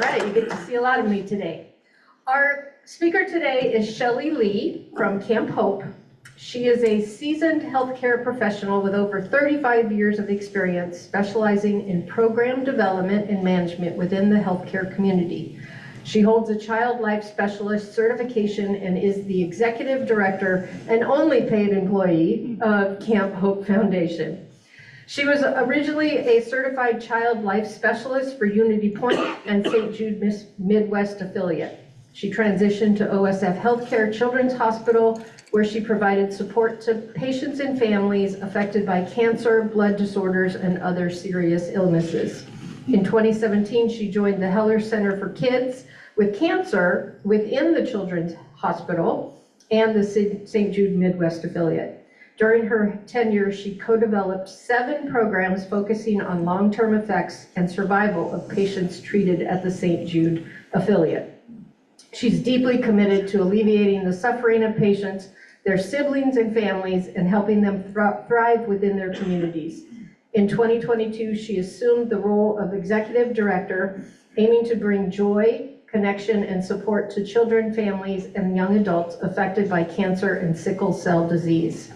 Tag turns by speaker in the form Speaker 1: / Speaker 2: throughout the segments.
Speaker 1: right, you get to see a lot of me today. Our speaker today is Shelley Lee from Camp Hope. She is a seasoned healthcare professional with over 35 years of experience specializing in program development and management within the healthcare community. She holds a child life specialist certification and is the executive director and only paid employee of Camp Hope Foundation. She was originally a certified child life specialist for Unity Point and St. Jude Midwest affiliate. She transitioned to OSF Healthcare Children's Hospital, where she provided support to patients and families affected by cancer, blood disorders, and other serious illnesses. In 2017, she joined the Heller Center for Kids with Cancer within the Children's Hospital and the St. Jude Midwest affiliate. During her tenure, she co-developed 7 programs focusing on long-term effects and survival of patients treated at the St. Jude affiliate. She's deeply committed to alleviating the suffering of patients, their siblings and families, and helping them thrive within their communities. In 2022, she assumed the role of executive director, aiming to bring joy, connection, and support to children, families, and young adults affected by cancer and sickle cell disease.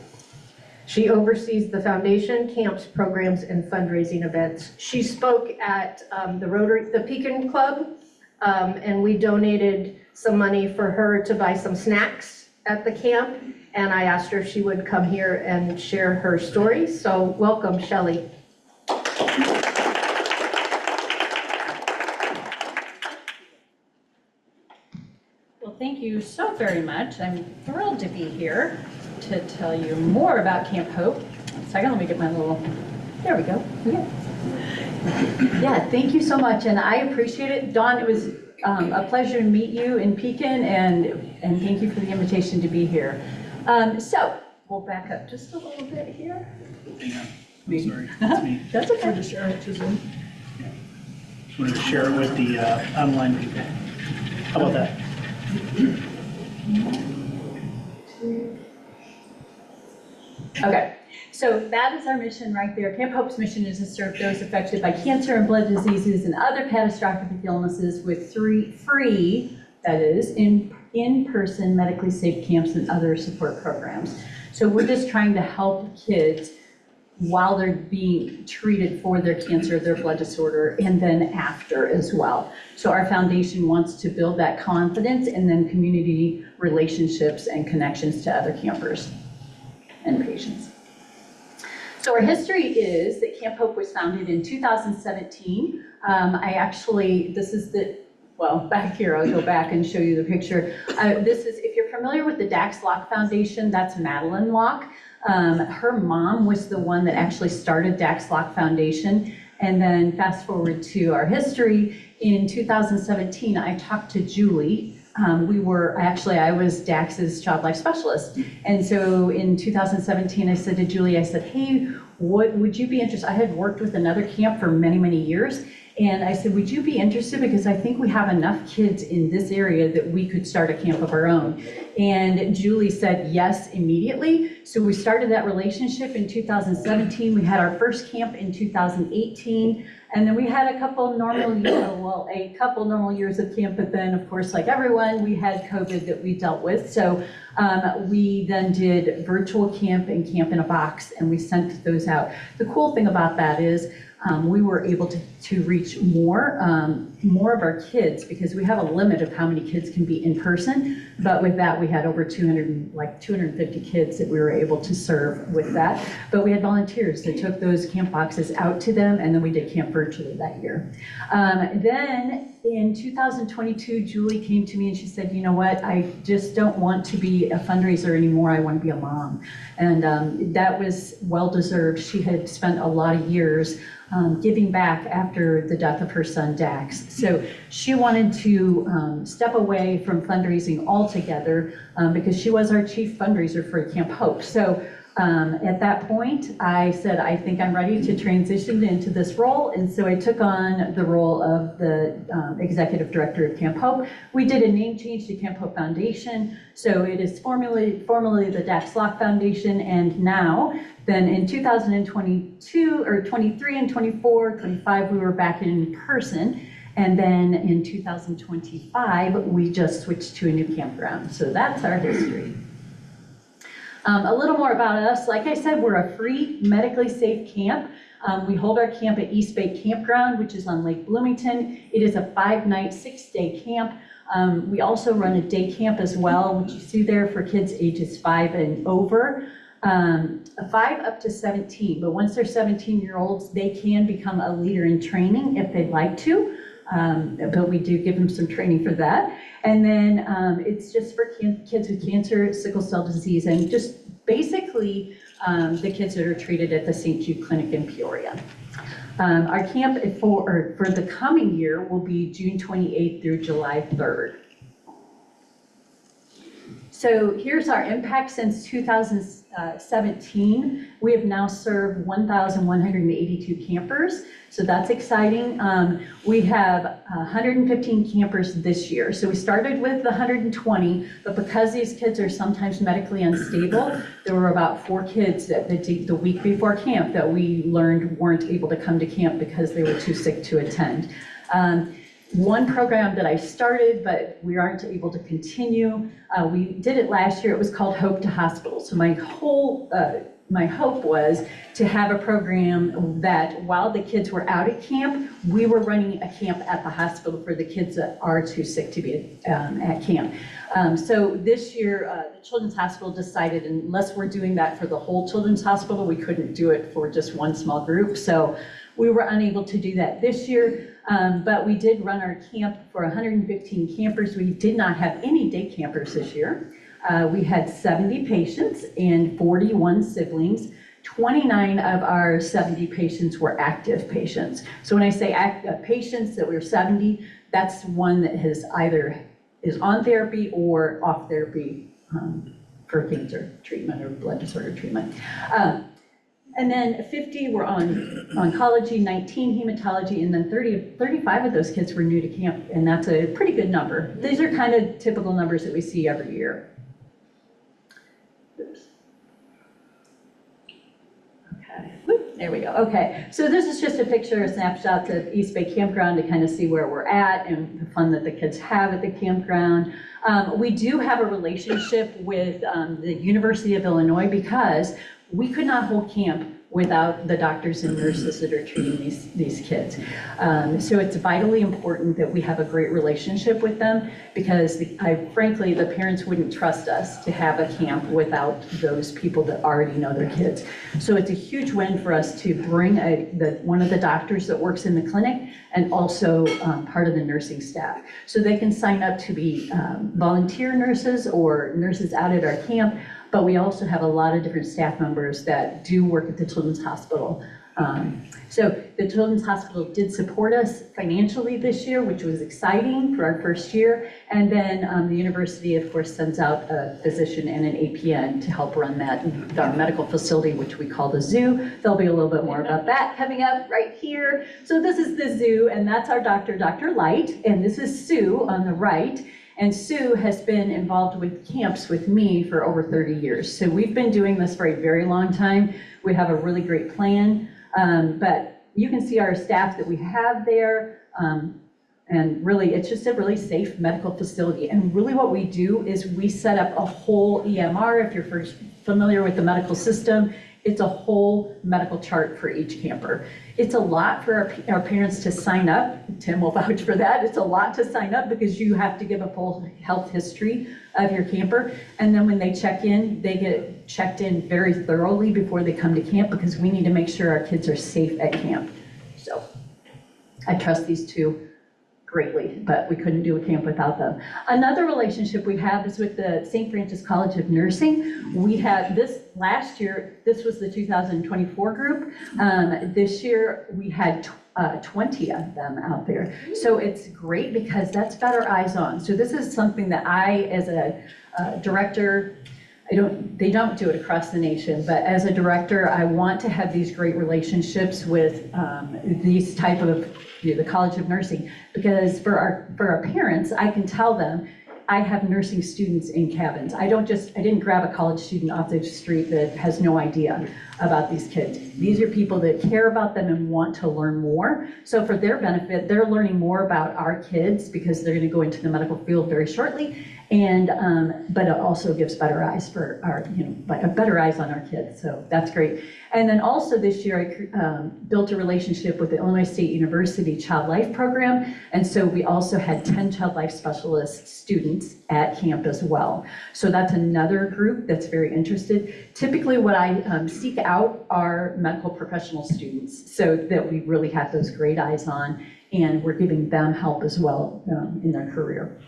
Speaker 1: She oversees the foundation, camps, programs, and fundraising events. She spoke at the Rotary, the Pekin Club, and we donated some money for her to buy some snacks at the camp, and I asked her if she would come here and share her story. So welcome, Shelley.
Speaker 2: Well, thank you so very much. I'm thrilled to be here to tell you more about Camp Hope. Second, let me get my little, there we go. Yeah, thank you so much, and I appreciate it. Dawn, it was a pleasure to meet you in Pekin, and thank you for the invitation to be here. So, we'll back up just a little bit here.
Speaker 3: Yeah, I'm sorry, that's me.
Speaker 2: That's okay.
Speaker 3: Just share it, just wanted to share it with the online people. How about that?
Speaker 2: Okay, so that is our mission right there. Camp Hope's mission is to serve those affected by cancer and blood diseases and other catastrophic illnesses with free, that is, in-person medically safe camps and other support programs. So we're just trying to help kids while they're being treated for their cancer, their blood disorder, and then after as well. So our foundation wants to build that confidence and then community relationships and connections to other campers and patients. So our history is that Camp Hope was founded in 2017. This is the, well, back here, I'll go back and show you the picture. This is, if you're familiar with the Dax Locke Foundation, that's Madeline Locke. Her mom was the one that actually started Dax Locke Foundation. And then fast forward to our history, in 2017, I talked to Julie. I was Dax's child life specialist. And so in 2017, I said to Julie, I said, hey, what would you be interested? I had worked with another camp for many, many years. And I said, would you be interested? Because I think we have enough kids in this area that we could start a camp of our own. And Julie said yes immediately. So we started that relationship in 2017. We had our first camp in 2018. And then we had a couple normal years of camp, but then of course, like everyone, we had COVID that we dealt with. So we then did virtual camp and camp in a box, and we sent those out. The cool thing about that is we were able to reach more of our kids, because we have a limit of how many kids can be in person. But with that, we had over 250 kids that we were able to serve with that. But we had volunteers that took those camp boxes out to them, and then we did camp virtually that year. Then in 2022, Julie came to me and she said, you know what, I just don't want to be a fundraiser anymore. I want to be a mom. And that was well-deserved. She had spent a lot of years giving back after the death of her son, Dax. So she wanted to step away from fundraising altogether because she was our chief fundraiser for Camp Hope. So at that point, I said, I think I'm ready to transition into this role. And so I took on the role of the executive director of Camp Hope. We did a name change to Camp Hope Foundation. So it is formally the Dax Locke Foundation. And now, then in 2022 or 23 and 24, 25, we were back in person. And then in 2025, we just switched to a new campground. So that's our history. A little more about us. Like I said, we're a free, medically safe camp. We hold our camp at East Bay Campground, which is on Lake Bloomington. It is a 5-night, 6-day camp. We also run a day camp as well, which you see there for kids ages 5 and over. 5 up to 17, but once they're 17-year-olds, they can become a leader in training if they'd like to. But we do give them some training for that. And then it's just for kids with cancer, sickle cell disease, and just basically the kids that are treated at the St. Jude Clinic in Peoria. Our camp for the coming year will be June 28th through July 3rd. So here's our impact since 2017. We have now served 1,182 campers, so that's exciting. We have 115 campers this year. So we started with 120, but because these kids are sometimes medically unstable, there were about 4 kids that the week before camp that we learned weren't able to come to camp because they were too sick to attend. One program that I started, but we aren't able to continue. We did it last year. It was called Hope to Hospital. So my hope was to have a program that while the kids were out at camp, we were running a camp at the hospital for the kids that are too sick to be at camp. So this year, the Children's Hospital decided unless we're doing that for the whole Children's Hospital, we couldn't do it for just one small group. So we were unable to do that this year. But we did run our camp for 115 campers. We did not have any day campers this year. We had 70 patients and 41 siblings. 29 of our 70 patients were active patients. So when I say patients that we're 70, that's one that has either is on therapy or off therapy for cancer treatment or blood disorder treatment. And then 50 were on oncology, 19 hematology, and then 35 of those kids were new to camp, and that's a pretty good number. These are kind of typical numbers that we see every year. Oops. Okay, whoop, there we go. Okay, so this is just a picture, a snapshot of East Bay Campground to kind of see where we're at and the fun that the kids have at the campground. We do have a relationship with the University of Illinois because we could not hold camp without the doctors and nurses that are treating these kids. So it's vitally important that we have a great relationship with them because frankly, the parents wouldn't trust us to have a camp without those people that already know their kids. So it's a huge win for us to bring one of the doctors that works in the clinic and also part of the nursing staff. So they can sign up to be volunteer nurses or nurses out at our camp. But we also have a lot of different staff members that do work at the Children's Hospital. So the Children's Hospital did support us financially this year, which was exciting for our first year. And then the university, of course, sends out a physician and an APN to help run our medical facility, which we call the zoo. There'll be a little bit more about that coming up right here. So this is the zoo, and that's our doctor, Dr. Light, and this is Sue on the right. And Sue has been involved with camps with me for over 30 years. So we've been doing this for a very long time. We have a really great plan, but you can see our staff that we have there. And really, it's just a really safe medical facility. And really what we do is we set up a whole EMR. If you're familiar with the medical system, it's a whole medical chart for each camper. It's a lot for our parents to sign up. Tim will vouch for that. It's a lot to sign up because you have to give a full health history of your camper. And then when they check in, they get checked in very thoroughly before they come to camp because we need to make sure our kids are safe at camp. So I trust these two greatly, but we couldn't do a camp without them. Another relationship we have is with the St. Francis College of Nursing. We had this last year, this was the 2024 group. This year we had 20 of them out there. So it's great because that's got our eyes on. So this is something that I, as a director, they don't do it across the nation, but as a director, I want to have these great relationships with these type of, the College of Nursing, because for our parents, I can tell them, I have nursing students in cabins. I didn't grab a college student off the street that has no idea about these kids. These are people that care about them and want to learn more. So for their benefit, they're learning more about our kids because they're going to go into the medical field very shortly. And, but it also gives better eyes for our, better eyes on our kids. So that's great. And then also this year, I built a relationship with the Illinois State University Child Life Program. And so we also had 10 child life specialist students at camp as well. So that's another group that's very interested. Typically what I seek out are medical professional students so that we really have those great eyes on, and we're giving them help as well in their career.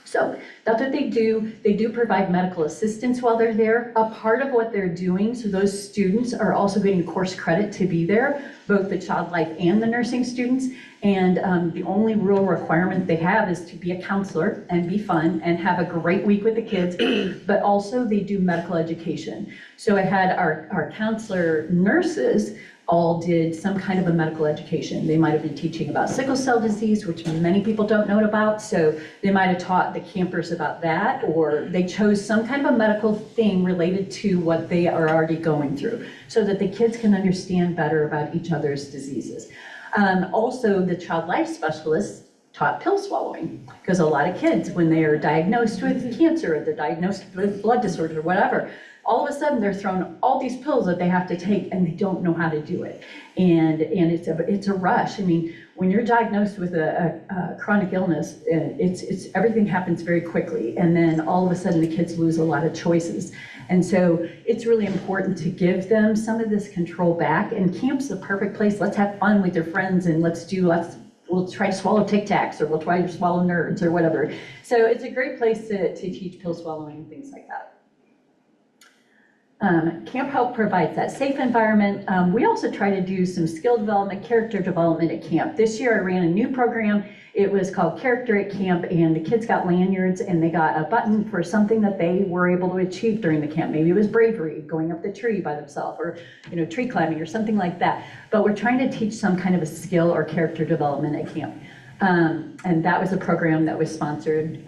Speaker 2: So that's what they do. They do provide medical assistance while they're there. A part of what they're doing, so those students are also getting course credit to be there, both the child life and the nursing students. And the only real requirement they have is to be a counselor and be fun and have a great week with the kids, but also they do medical education. So I had our counselor nurses all did some kind of a medical education. They might have been teaching about sickle cell disease, which many people don't know about, so they might have taught the campers about that, or they chose some kind of a medical thing related to what they are already going through, so that the kids can understand better about each other's diseases. Also, the child life specialists taught pill swallowing, because a lot of kids, when they are diagnosed with cancer, or they're diagnosed with blood disorder, or whatever, all of a sudden they're thrown all these pills that they have to take and they don't know how to do it. And it's a rush. I mean, when you're diagnosed with a chronic illness, everything happens very quickly. And then all of a sudden the kids lose a lot of choices. And so it's really important to give them some of this control back, and camp's the perfect place. Let's have fun with your friends and we'll try to swallow Tic Tacs, or we'll try to swallow Nerds or whatever. So it's a great place to teach pill swallowing and things like that. Camp Help provides that safe environment. We also try to do some skill development, character development at camp. This year I ran a new program. It was called Character at Camp, and the kids got lanyards and they got a button for something that they were able to achieve during the camp. Maybe it was bravery, going up the tree by themselves, or tree climbing or something like that. But we're trying to teach some kind of a skill or character development at camp. And that was a program that was sponsored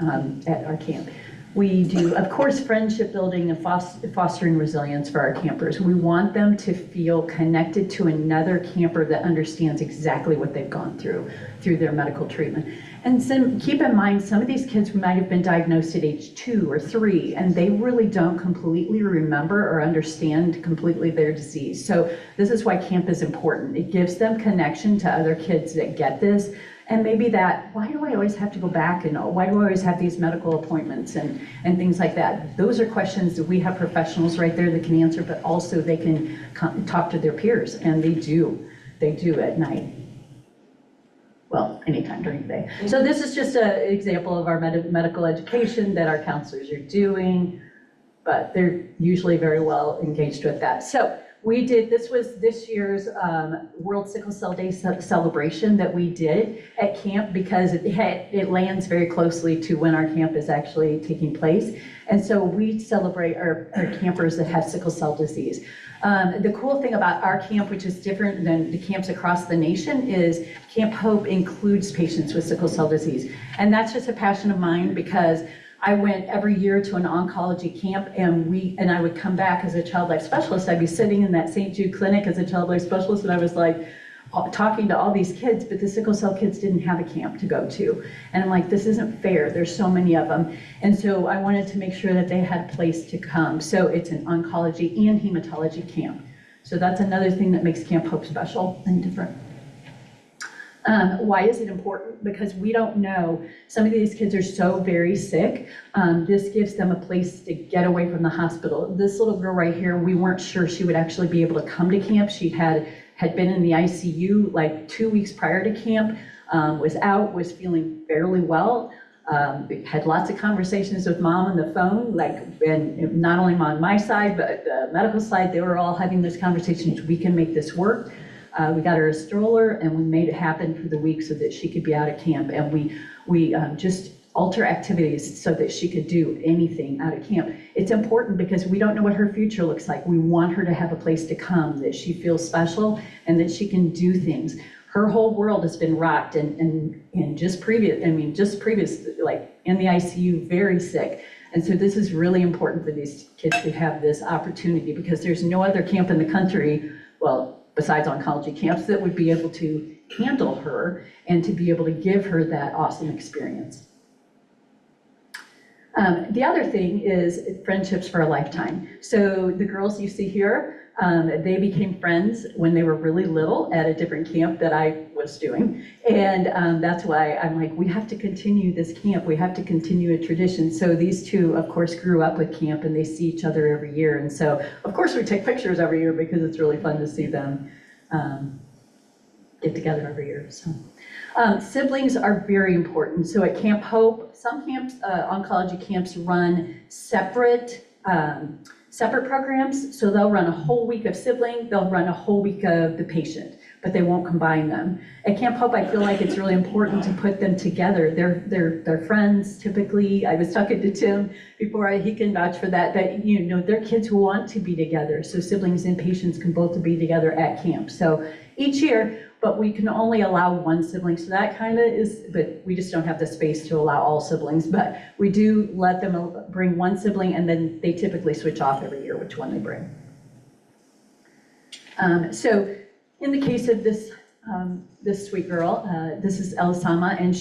Speaker 2: at our camp. We do, of course, friendship building and fostering resilience for our campers. We want them to feel connected to another camper that understands exactly what they've gone through their medical treatment. And so keep in mind, some of these kids might have been diagnosed at age 2 or 3, and they really don't completely remember or understand completely their disease. So this is why camp is important. It gives them connection to other kids that get this. And maybe that, why do I always have to go back, and why do I always have these medical appointments and things like that? Those are questions that we have professionals right there that can answer, but also they can talk to their peers, and they do at night. Well, anytime during the day. So this is just an example of our medical education that our counselors are doing, but they're usually very well engaged with that. So this was this year's World Sickle Cell Day celebration that we did at camp, because it lands very closely to when our camp is actually taking place. And so we celebrate our campers that have sickle cell disease. The cool thing about our camp, which is different than the camps across the nation, is Camp Hope includes patients with sickle cell disease. And that's just a passion of mine, because I went every year to an oncology camp, and I would come back as a child life specialist. I'd be sitting in that St. Jude clinic as a child life specialist, and I was like talking to all these kids, but the sickle cell kids didn't have a camp to go to. And I'm like, this isn't fair. There's so many of them. And so I wanted to make sure that they had a place to come. So it's an oncology and hematology camp. So that's another thing that makes Camp Hope special and different. Why is it important? Because we don't know. Some of these kids are so very sick. This gives them a place to get away from the hospital. This little girl right here, we weren't sure she would actually be able to come to camp. She had been in the ICU like 2 weeks prior to camp, was feeling fairly well. Had lots of conversations with mom on the phone, and not only on my side, but the medical side, they were all having those conversations. We can make this work. We got her a stroller, and we made it happen for the week so that she could be out of camp. And we just alter activities so that she could do anything out of camp. It's important because we don't know what her future looks like. We want her to have a place to come, that she feels special and that she can do things. her whole world has been rocked and just previous, like in the ICU, very sick. And so this is really important for these kids to have this opportunity, because there's no other camp in the country, well, besides oncology camps, that would be able to handle her and to be able to give her that awesome experience. The other thing is friendships for a lifetime. So the girls you see here, they became friends when they were really little at a different camp that I was doing. And that's why I'm like, we have to continue this camp. We have to continue a tradition. So these two, of course, grew up with camp and they see each other every year. And so, of course, we take pictures every year because it's really fun to see them get together every year. So. Siblings are very important. So at Camp Hope, some camps, oncology camps run separate programs. So they'll run a whole week of sibling, they'll run a whole week of the patient, but they won't combine them. At Camp Hope, I feel like it's really important to put them together. They're friends typically. I was talking to Tim before, he can vouch for that they're kids who want to be together. So siblings and patients can both be together at camp. So each year, but we can only allow one sibling. So that kind of is, but we just don't have the space to allow all siblings. But we do let them bring one sibling, and then they typically switch off every year which one they bring. So in the case of this sweet girl, this is Elisama, and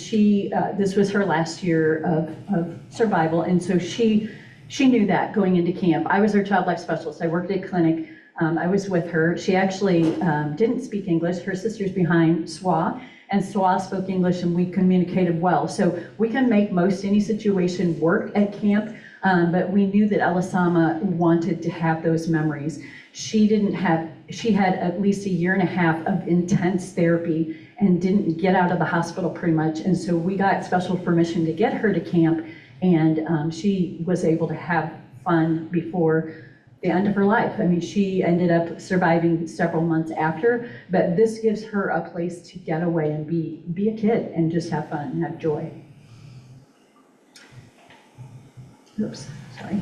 Speaker 2: this was her last year of survival. And so she knew that going into camp. I was her child life specialist. I worked at a clinic. I was with her. She actually didn't speak English. Her sister's behind SWA, and SWA spoke English, and we communicated well. So we can make most any situation work at camp, but we knew that Elisama wanted to have those memories. She had at least a year and a half of intense therapy and didn't get out of the hospital pretty much. And so we got special permission to get her to camp, and she was able to have fun before the end of her life. I mean, she ended up surviving several months after, but this gives her a place to get away and be a kid and just have fun and have joy. Oops, sorry.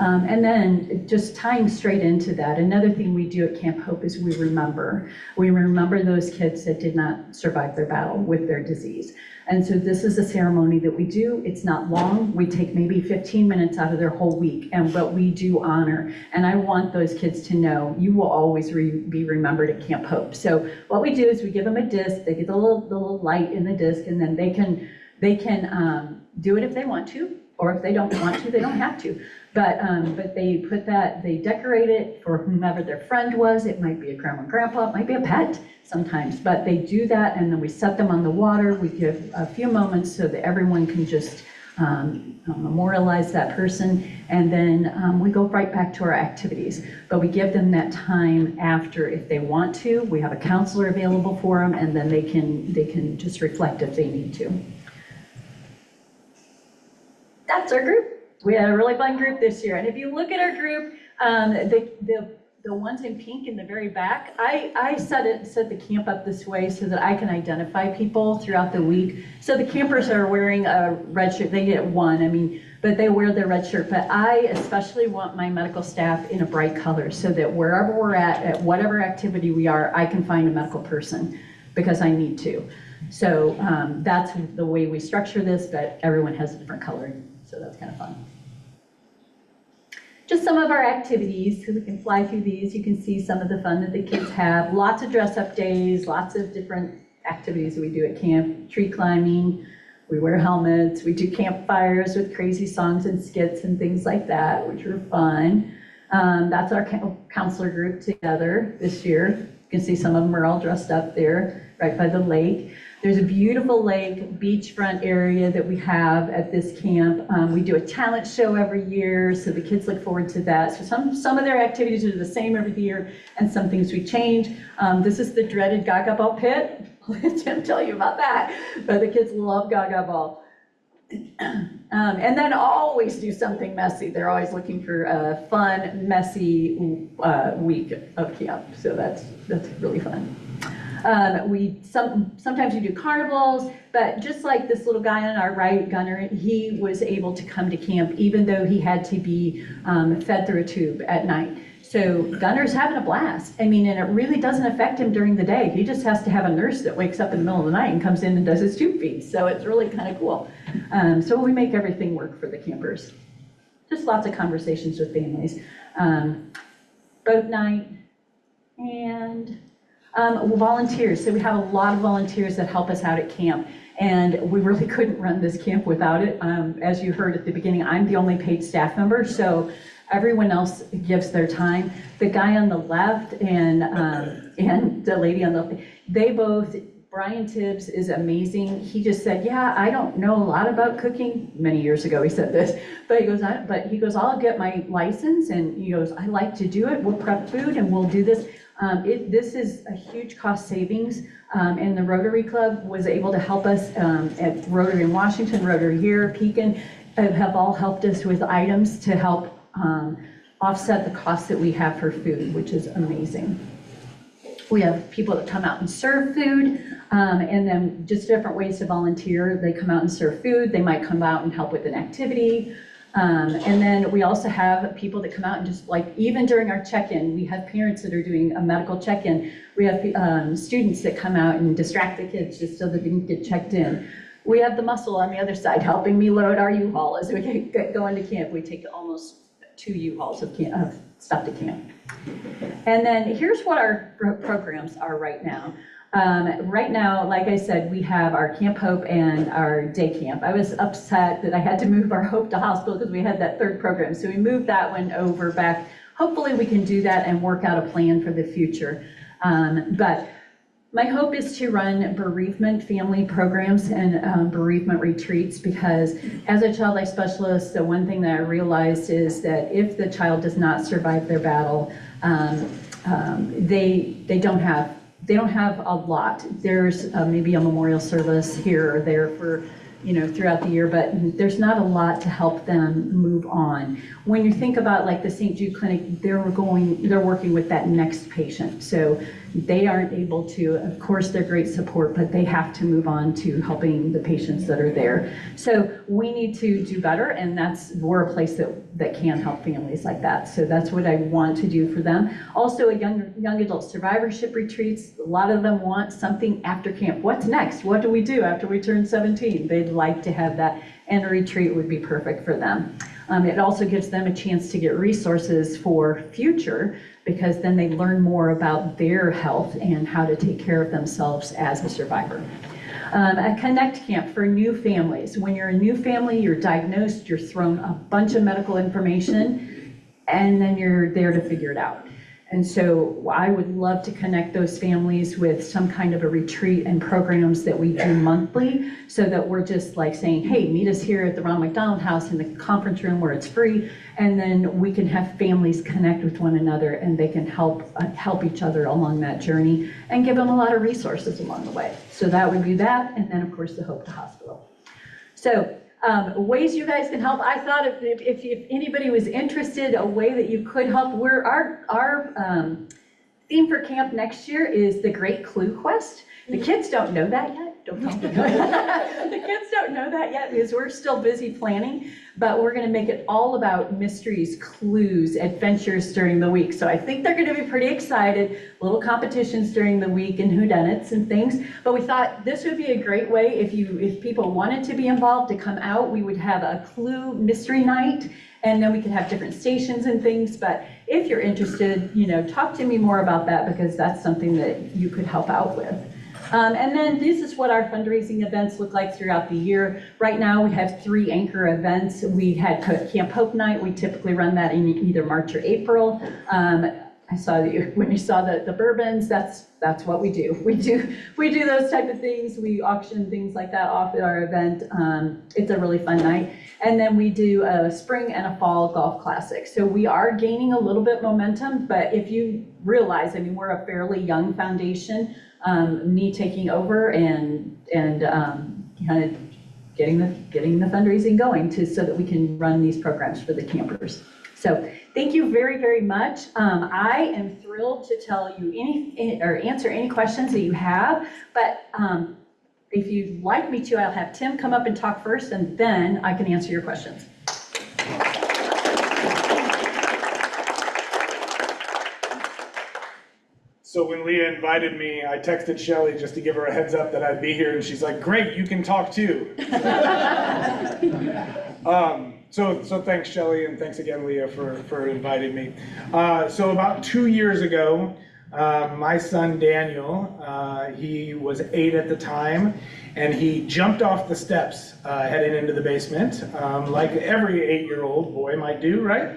Speaker 2: And then just tying straight into that, another thing we do at Camp Hope is we remember. We remember those kids that did not survive their battle with their disease. And so this is a ceremony that we do. It's not long. We take maybe 15 minutes out of their whole week, but we do honor. And I want those kids to know you will always be remembered at Camp Hope. So what we do is we give them a disc. They get the little light in the disc, and then they can do it if they want to, or if they don't want to, they don't have to. But they decorate it for whomever their friend was. It might be a grandma and grandpa, it might be a pet sometimes, but they do that, and then we set them on the water. We give a few moments so that everyone can just memorialize that person, and then we go right back to our activities. But we give them that time after if they want to. We have a counselor available for them, and then they can just reflect if they need to. That's our group. We had a really fun group this year. And if you look at our group, the ones in pink in the very back, I set the camp up this way so that I can identify people throughout the week. So the campers are wearing a red shirt. They get one, but they wear their red shirt. But I especially want my medical staff in a bright color so that wherever we're at whatever activity we are, I can find a medical person because I need to. So that's the way we structure this, but everyone has a different color. So that's kind of fun. Just some of our activities, so we can fly through these. You can see some of the fun that the kids have. Lots of dress-up days, lots of different activities that we do at camp. Tree climbing, we wear helmets, we do campfires with crazy songs and skits and things like that, which are fun. That's our counselor group together this year. You can see some of them are all dressed up there right by the lake. There's a beautiful lake, beachfront area that we have at this camp. We do a talent show every year, so the kids look forward to that. So some of their activities are the same every year, and some things we change. This is the dreaded Gaga Ball pit. I'll let Tim tell you about that, but the kids love Gaga Ball. And then always do something messy. They're always looking for a fun, messy week of camp, so that's really fun. Sometimes we do carnivals, but just like this little guy on our right, Gunner, he was able to come to camp even though he had to be fed through a tube at night. So Gunner's having a blast. I mean, and it really doesn't affect him during the day. He just has to have a nurse that wakes up in the middle of the night and comes in and does his tube feeds. So it's really kind of cool. So we make everything work for the campers. Just lots of conversations with families. Boat night and volunteers. So we have a lot of volunteers that help us out at camp. And we really couldn't run this camp without it. As you heard at the beginning, I'm the only paid staff member. So everyone else gives their time. The guy on the left and the lady on the, they both, Brian Tibbs is amazing. He just said, yeah, I don't know a lot about cooking. Many years ago he said this, but he goes, I'll get my license, and he goes, I like to do it. We'll prep food and we'll do this. This is a huge cost savings, and the Rotary Club was able to help us at Rotary in Washington, Rotary here, Pekin, have all helped us with items to help offset the costs that we have for food, which is amazing. We have people that come out and serve food, and then just different ways to volunteer. They come out and serve food. They might come out and help with an activity. And then we also have people that come out and just like, even during our check-in, we have parents that are doing a medical check-in. We have students that come out and distract the kids just so that they can get checked in. We have the muscle on the other side helping me load our U-Haul as we go into camp. We take almost 2 U-Hauls of stuff to camp. And then here's what our programs are right now. Right now, like I said, we have our Camp Hope and our day camp. I was upset that I had to move our Hope to hospital because we had that 3rd program. So we moved that one over back. Hopefully we can do that and work out a plan for the future. But my hope is to run bereavement family programs and bereavement retreats, because as a child life specialist, the one thing that I realized is that if the child does not survive their battle, they don't have a lot. There's maybe a memorial service here or there for, throughout the year, but there's not a lot to help them move on. When you think about like the St. Jude Clinic, they're working with that next patient. So they aren't able to, of course, they're great support, but they have to move on to helping the patients that are there. So we need to do better, and we're a place that can help families like that. So that's what I want to do for them. Also, young adult survivorship retreats, a lot of them want something after camp. What's next? What do we do after we turn 17? They'd like to have that, and a retreat would be perfect for them. It also gives them a chance to get resources for future, because then they learn more about their health and how to take care of themselves as a survivor. A Connect Camp for new families. When you're a new family, you're diagnosed, you're thrown a bunch of medical information, and then you're there to figure it out. And so I would love to connect those families with some kind of a retreat and programs that we do monthly, so that we're just like saying, hey, meet us here at the Ronald McDonald House in the conference room where it's free, and then we can have families connect with one another, and they can help each other along that journey and give them a lot of resources along the way. So that would be that, and then of course the Hope to Hospital. So ways you guys can help. I thought if anybody was interested, a way that you could help, our theme for camp next year is the Great Clue Quest. The kids don't know that yet. Don't tell them. The kids don't know that yet because we're still busy planning, but we're going to make it all about mysteries, clues, adventures during the week. So I think they're going to be pretty excited. Little competitions during the week and whodunits and things. But we thought this would be a great way if people wanted to be involved to come out. We would have a clue mystery night, and then we could have different stations and things. But if you're interested, talk to me more about that, because that's something that you could help out with. And then this is what our fundraising events look like throughout the year. Right now we have 3 anchor events. We had Camp Hope Night. We typically run that in either March or April. I saw that when you saw the bourbons, that's what we do. We do those type of things. We auction things like that off at our event. It's a really fun night. And then we do a spring and a fall golf classic. So we are gaining a little bit momentum, but if you realize, we're a fairly young foundation. Me taking over and kind of getting the fundraising going so that we can run these programs for the campers. So thank you very, very much. I am thrilled to tell you or answer any questions that you have, but if you'd like me to, I'll have Tim come up and talk first, and then I can answer your questions.
Speaker 4: So when Leah invited me, I texted Shelley just to give her a heads up that I'd be here, and she's like, great, you can talk too. So thanks, Shelley, and thanks again, Leah, for inviting me. So about 2 years ago, my son Daniel, he was 8 at the time, and he jumped off the steps heading into the basement, like every 8-year-old boy might do, right?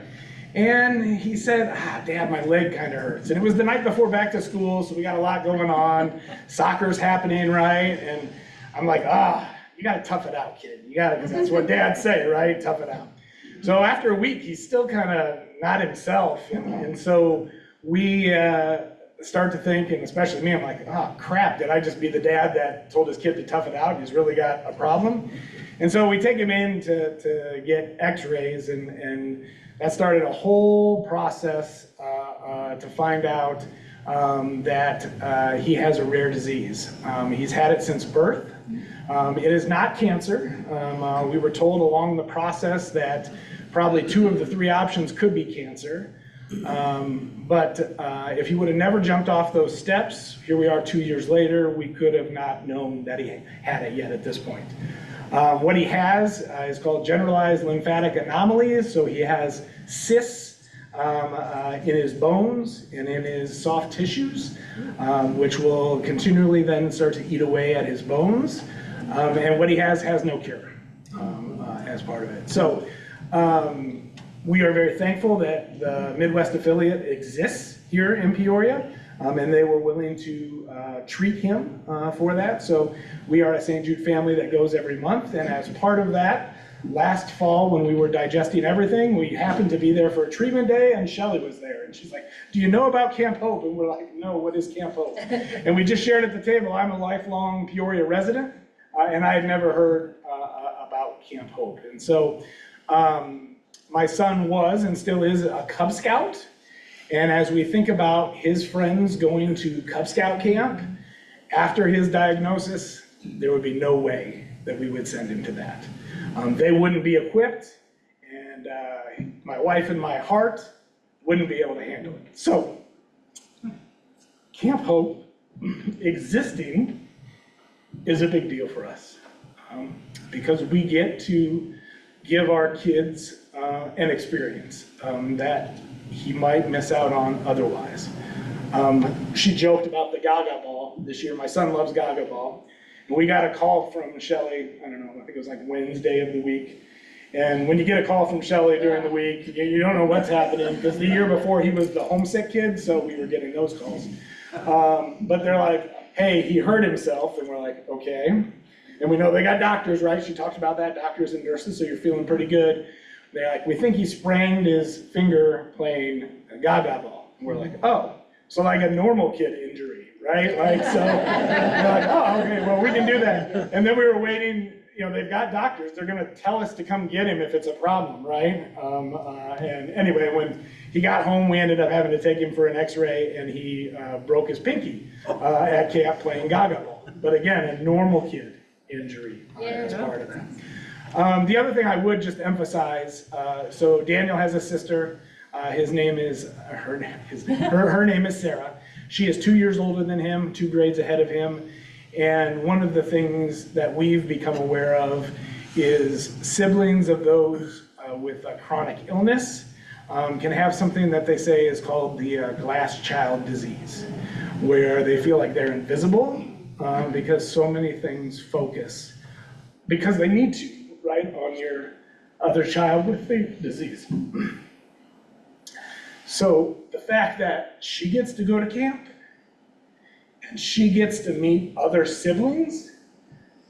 Speaker 4: And he said, Dad, my leg kind of hurts. And it was the night before back to school, so we got a lot going on. Soccer's happening, right? And I'm like, you got to tough it out, kid. You got to, because that's what dads say, right? Tough it out. So after a week, he's still kind of not himself. And so we start to think, and especially me, I'm like, crap, did I just be the dad that told his kid to tough it out? He's really got a problem. And so we take him in to get x-rays, and that started a whole process to find out that he has a rare disease. He's had it since birth. It is not cancer. We were told along the process that probably 2 of the 3 options could be cancer. But if he would have never jumped off those steps, here we are 2 years later, we could have not known that he had it yet at this point. What he has is called generalized lymphatic anomalies. So he has cysts in his bones and in his soft tissues, which will continually then start to eat away at his bones. And what he has no cure as part of it. So we are very thankful that the Midwest affiliate exists here in Peoria, and they were willing to treat him for that. So we are a St. Jude family that goes every month, and as part of that, last fall when we were digesting everything, we happened to be there for a treatment day, and Shelley was there, and she's like, do you know about Camp Hope? And we're like, no, what is Camp Hope? And we just shared at the table, I'm a lifelong Peoria resident, and I had never heard about Camp Hope. And so my son was and still is a Cub Scout. And as we think about his friends going to Cub Scout camp, after his diagnosis, there would be no way that we would send him to that. They wouldn't be equipped, and my wife and my heart wouldn't be able to handle it. So, Camp Hope existing is a big deal for us because we get to give our kids an experience that he might miss out on otherwise. She joked about the Gaga Ball this year. My son loves Gaga Ball. And we got a call from Shelley, I don't know, I think it was like Wednesday of the week. And when you get a call from Shelley during the week, you don't know what's happening, because the year before he was the homesick kid, so we were getting those calls. But they're like, hey, he hurt himself, and we're like, okay. And we know they got doctors, right? She talked about that, doctors and nurses, so you're feeling pretty good. They're like, we think he sprained his finger playing a Gaga Ball. And we're like, oh, so like a normal kid injury, right? Like, so they're like, oh, okay, well, we can do that. And then we were waiting, you know, they've got doctors. They're going to tell us to come get him if it's a problem, right? And anyway, when he got home, we ended up having to take him for an x-ray, and he broke his pinky at camp playing Gaga Ball. But again, a normal kid injury as part of that. The other thing I would just emphasize, so Daniel has a sister. Her name is Sarah. She is 2 years older than him, 2 grades ahead of him. And one of the things that we've become aware of is siblings of those with a chronic illness can have something that they say is called the glass child disease, where they feel like they're invisible because so many things focus, because they need to, right, on your other child with the disease. So the fact that she gets to go to camp and she gets to meet other siblings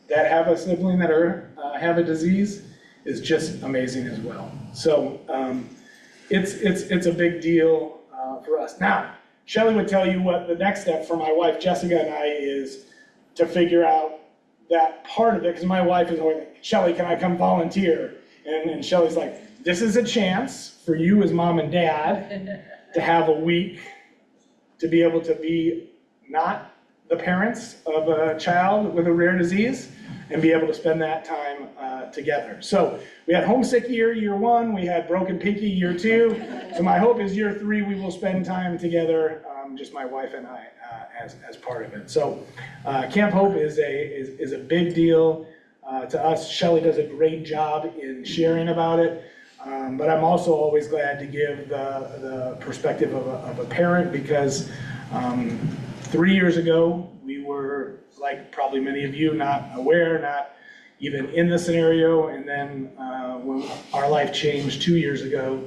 Speaker 4: that have a sibling that have a disease is just amazing as well. So it's a big deal for us. Now, Shelley would tell you what the next step for my wife Jessica and I is to figure out that part of it, because my wife is always like, Shelley, can I come volunteer? And Shelley's like, this is a chance for you as mom and dad to have a week to be able to be not the parents of a child with a rare disease and be able to spend that time together. So we had homesick year 1, we had broken pinky year 2. So my hope is year 3 we will spend time together just my wife and I as part of it. So Camp Hope is a big deal to us. Shelley does a great job in sharing about it, but I'm also always glad to give the perspective of a parent, because 3 years ago, we were, like probably many of you, not aware, not even in the scenario, and then when our life changed 2 years ago,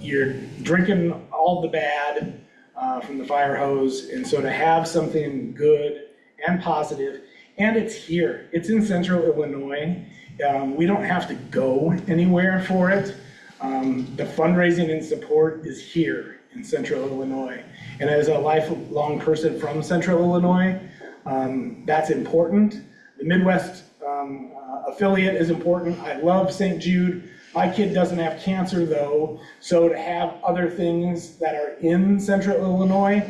Speaker 4: you're drinking all the bad from the fire hose, and so to have something good and positive, and it's here, it's in central Illinois, we don't have to go anywhere for it. The fundraising and support is here in central Illinois, and as a lifelong person from central Illinois, that's important. The Midwest affiliate is important. I love St. Jude. My kid doesn't have cancer though, so to have other things that are in central Illinois,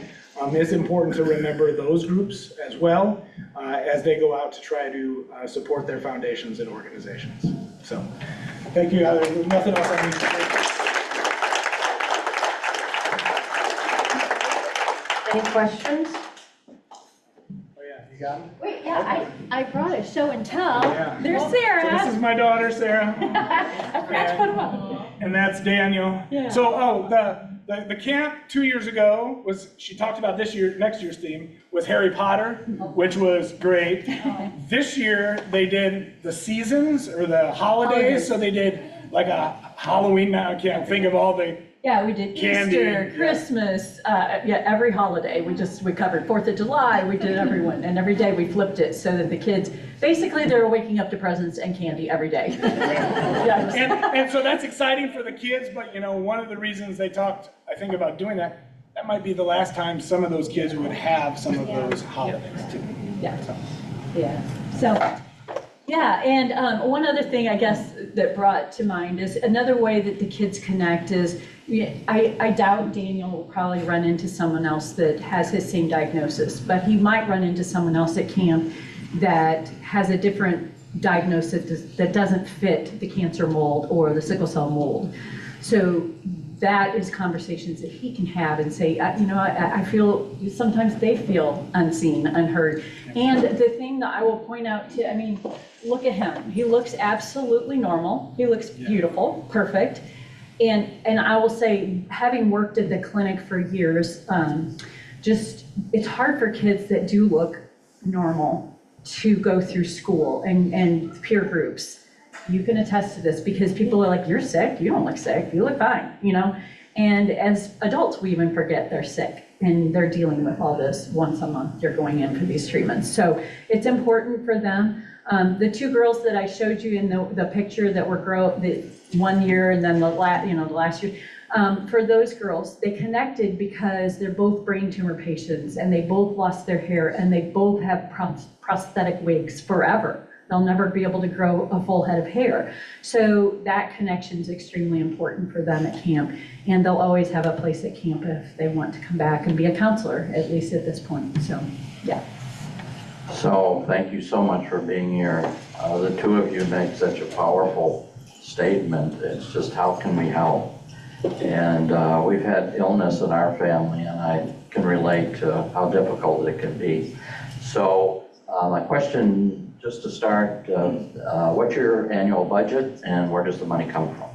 Speaker 4: it's important to remember those groups as well as they go out to try to support their foundations and organizations. So, thank you. There's nothing else I need to say.
Speaker 1: Any questions?
Speaker 4: Oh yeah, you got them?
Speaker 2: Wait, yeah, I brought a show and tell.
Speaker 4: Yeah.
Speaker 2: There's
Speaker 4: So
Speaker 2: Sarah.
Speaker 4: this is my daughter, Sarah.
Speaker 2: I forgot to put them up.
Speaker 4: And that's Daniel.
Speaker 2: Yeah.
Speaker 4: So, the camp 2 years ago was, she talked about next year's theme was Harry Potter, which was great. This year, they did the seasons or the holidays, so they did like a Halloween, now I can't think of all the,
Speaker 2: Yeah, we did
Speaker 4: Candy,
Speaker 2: Easter,
Speaker 4: yeah.
Speaker 2: Christmas, every holiday. We covered 4th of July, we did everyone, and every day we flipped it so that the kids, basically they're waking up to presents and candy every day. Yeah,
Speaker 4: and so that's exciting for the kids, but one of the reasons they talked, I think, about doing that might be the last time some of those kids would have some of those holidays too.
Speaker 2: yeah, yeah. So, yeah, and one other thing I guess that brought to mind is another way that the kids connect is, I doubt Daniel will probably run into someone else that has his same diagnosis, but he might run into someone else at camp that has a different diagnosis that doesn't fit the cancer mold or the sickle cell mold. So that is conversations that he can have and say, I feel, sometimes they feel unseen, unheard. And the thing that I will point out to, look at him. He looks absolutely normal. He looks beautiful, perfect. And I will say, having worked at the clinic for years, it's hard for kids that do look normal to go through school and peer groups. You can attest to this because people are like, you're sick, you don't look sick, you look fine, And as adults, we even forget they're sick and they're dealing with all this once a month. They're going in for these treatments. So it's important for them. The two girls that I showed you in the picture that were the 1 year and then the last year, for those girls, they connected because they're both brain tumor patients and they both lost their hair and they both have prosthetic wigs forever. They'll never be able to grow a full head of hair. So that connection is extremely important for them at camp. And they'll always have a place at camp if they want to come back and be a counselor, at least at this point. So, yeah.
Speaker 5: So thank you so much for being here. The two of you make such a powerful statement. It's just, how can we help? And we've had illness in our family, and I can relate to how difficult it can be. So my question, just to start, what's your annual budget and where does the money come from?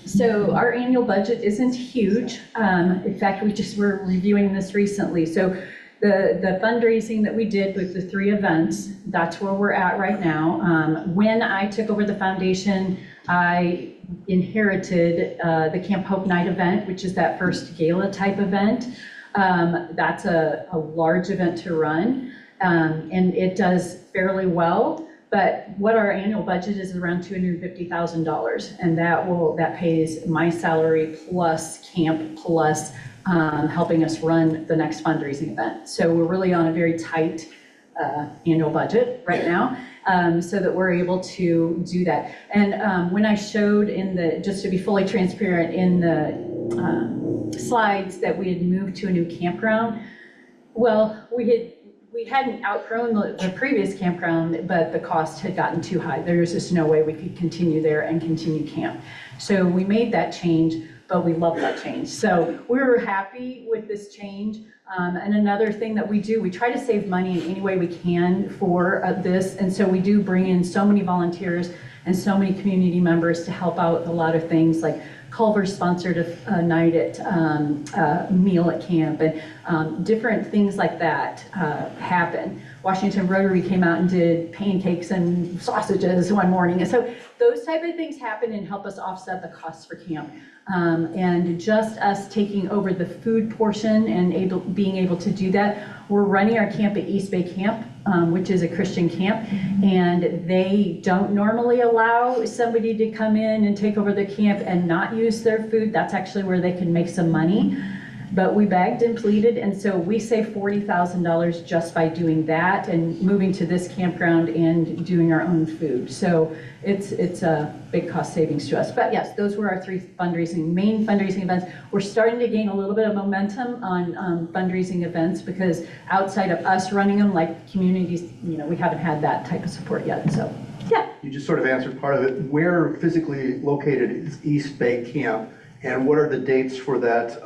Speaker 2: So our annual budget isn't huge. In fact, we just were reviewing this recently. So the fundraising that we did with the 3 events, that's where we're at right now. When I took over the foundation, I inherited the Camp Hope Night event, which is that first gala type event. That's a large event to run. And it does fairly well, but what our annual budget is around $250,000, and that pays my salary plus camp plus helping us run the next fundraising event. So we're really on a very tight annual budget right now, so that we're able to do that. And when I showed just to be fully transparent, in the slides that we had moved to a new campground, well, we hadn't outgrown the previous campground, but the cost had gotten too high. There was just no way we could continue there and continue camp. So we made that change, but we love that change. So we were happy with this change. And another thing that we do, we try to save money in any way we can for this. And so we do bring in so many volunteers and so many community members to help out a lot of things, like Culver sponsored a night at meal at camp, and different things like that happen. Washington Rotary came out and did pancakes and sausages one morning. And so those type of things happen and help us offset the costs for camp. And just us taking over the food portion and being able to do that, we're running our camp at East Bay Camp, which is a Christian camp, and they don't normally allow somebody to come in and take over the camp and not use their food. That's actually where they can make some money. But we begged and pleaded, and so we saved $40,000 just by doing that and moving to this campground and doing our own food. So it's a big cost savings to us. But yes, those were our three main fundraising events. We're starting to gain a little bit of momentum on fundraising events, because outside of us running them, like communities, we haven't had that type of support yet. So yeah.
Speaker 6: You just sort of answered part of it. Where physically located is East Bay Camp? And what are the dates for that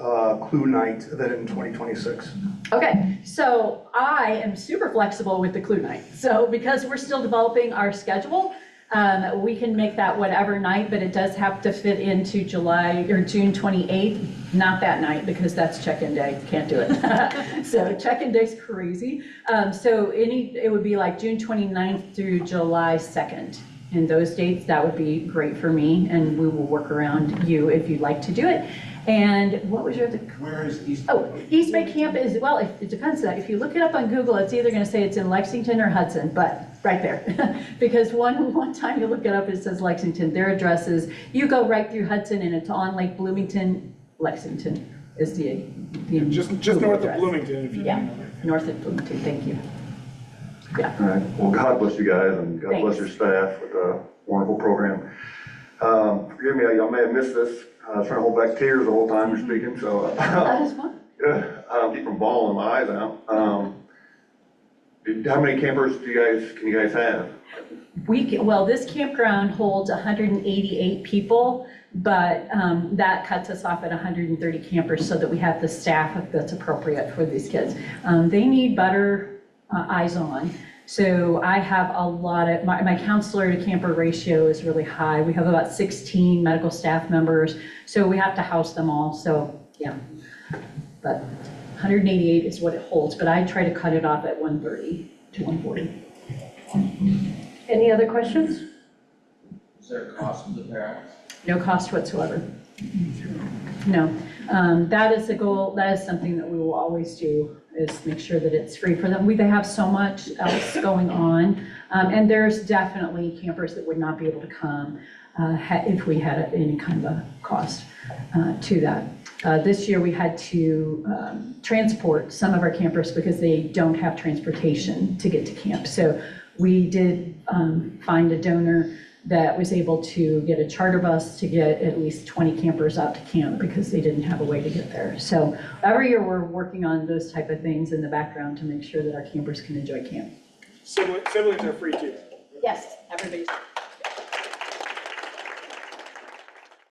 Speaker 6: Clue Night event in 2026?
Speaker 2: Okay, so I am super flexible with the Clue Night. So because we're still developing our schedule, we can make that whatever night, but it does have to fit into July or June 28th, not that night, because that's check-in day, can't do it. So check-in day's crazy. So it would be like June 29th through July 2nd. In those dates, that would be great for me, and we will work around you if you'd like to do it. And what was your other?
Speaker 7: Where is East?
Speaker 2: Oh, East Bay Camp is, well, it depends. If you look it up on Google, it's either going to say it's in Lexington or Hudson, but right there. Because one time you look it up, it says Lexington. Their address is, you go right through Hudson and it's on Lake Bloomington. Lexington is the
Speaker 4: Just north of Bloomington, if you
Speaker 2: Yeah,
Speaker 4: know.
Speaker 2: north of Bloomington, thank you. Yeah.
Speaker 8: All right, well, God bless you guys, and God bless your staff with a wonderful program. Forgive me, I may have missed this. I was trying to hold back tears the whole time you're speaking, so.
Speaker 2: That is fun.
Speaker 8: Keep from bawling my eyes out. How many campers can you guys have?
Speaker 2: Well, this campground holds 188 people, but that cuts us off at 130 campers so that we have the staff that's appropriate for these kids. They need better eyes on. So I have a lot of, my counselor to camper ratio is really high. We have about 16 medical staff members, so we have to house them all. So yeah, but 188 is what it holds, but I try to cut it off at 130 to 140.
Speaker 1: Any other questions?
Speaker 7: Is there a cost to the parents?
Speaker 2: No cost whatsoever. No, that is the goal. That is something that we will always do, is make sure that it's free for them. They have so much else going on. And there's definitely campers that would not be able to come if we had any kind of a cost to that. This year we had to transport some of our campers because they don't have transportation to get to camp. So we did find a donor that was able to get a charter bus to get at least 20 campers out to camp because they didn't have a way to get there. So every year we're working on those type of things in the background to make sure that our campers can enjoy camp.
Speaker 4: Siblings are free too.
Speaker 2: Yes, everybody's.